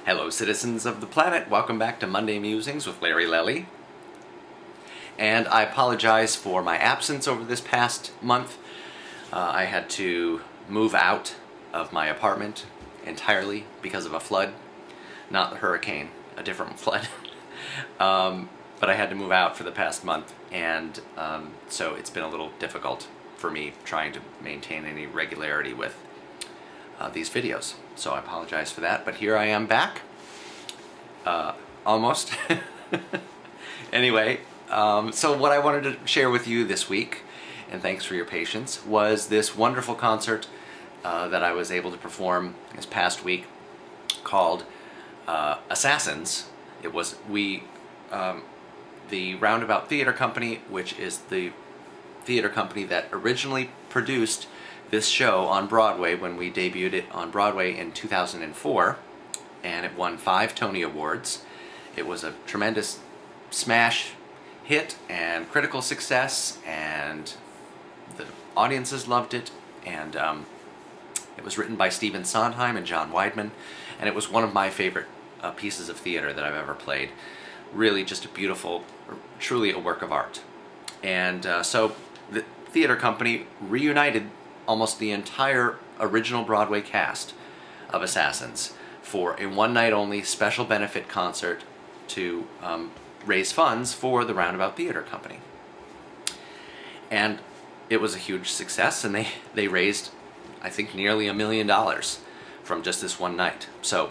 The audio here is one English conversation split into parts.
Hello citizens of the planet, welcome back to Monday Musings with Larry Lelli. And I apologize for my absence over this past month. I had to move out of my apartment entirely because of a flood. Not the hurricane, a different flood. But I had to move out for the past month, and so it's been a little difficult for me trying to maintain any regularity with these videos. So I apologize for that, but here I am back. Almost. Anyway, so what I wanted to share with you this week, and thanks for your patience, was this wonderful concert that I was able to perform this past week called Assassins. It was the Roundabout Theater Company, which is the theater company that originally produced this show on Broadway when we debuted it on Broadway in 2004, and it won 5 Tony Awards. It was a tremendous smash hit and critical success, and the audiences loved it, and it was written by Sondheim and John Weidman, and it was one of my favorite pieces of theater that I've ever played. Really just a beautiful, truly a work of art. And so the theater company reunited almost the entire original Broadway cast of Assassins for a one-night-only special benefit concert to raise funds for the Roundabout Theater Company. And it was a huge success, and they raised, I think, nearly $1 million from just this one night. So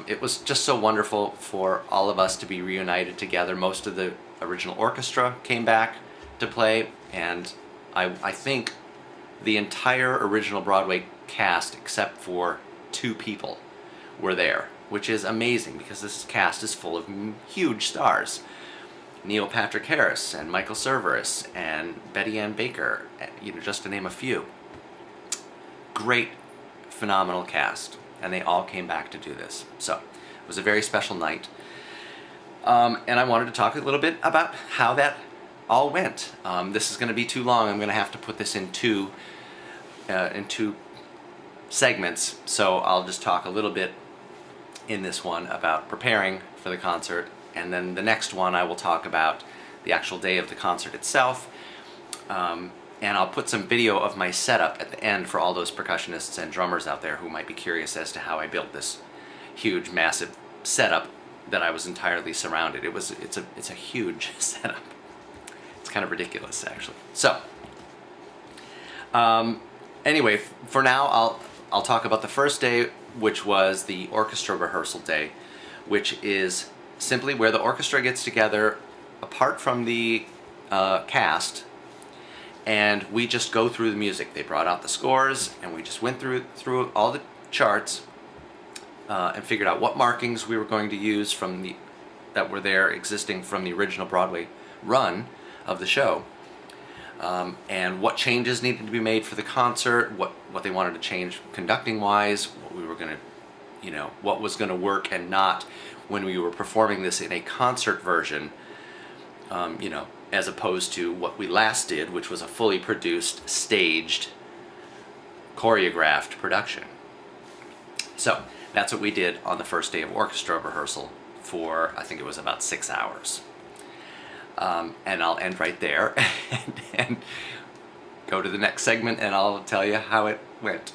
it was just so wonderful for all of us to be reunited together. Most of the original orchestra came back to play, and I think the entire original Broadway cast, except for 2 people, were there, which is amazing because this cast is full of huge stars. Neil Patrick Harris and Michael Cerveris and Betty Ann Baker, just to name a few. Great, phenomenal cast, and they all came back to do this. So it was a very special night, and I wanted to talk a little bit about how that all went. This is going to be too long. I'm going to have to put this in two segments, so I'll just talk a little bit in this one about preparing for the concert, and then the next one I will talk about the actual day of the concert itself, and I'll put some video of my setup at the end for all those percussionists and drummers out there who might be curious as to how I built this huge, massive setup that I was entirely surrounded. It's a huge setup. It's kind of ridiculous, actually. So anyway, for now I'll talk about the first day, which was the orchestra rehearsal day, which is simply where the orchestra gets together apart from the cast, and we just go through the music. They brought out the scores, and we just went through all the charts and figured out what markings we were going to use from that were there existing from the original Broadway run of the show, and what changes needed to be made for the concert, what they wanted to change conducting-wise, what we were going to, what was going to work and not when we were performing this in a concert version, as opposed to what we last did, which was a fully produced, staged, choreographed production. So that's what we did on the first day of orchestra rehearsal for, I think it was about 6 hours. And I'll end right there and go to the next segment, and I'll tell you how it went.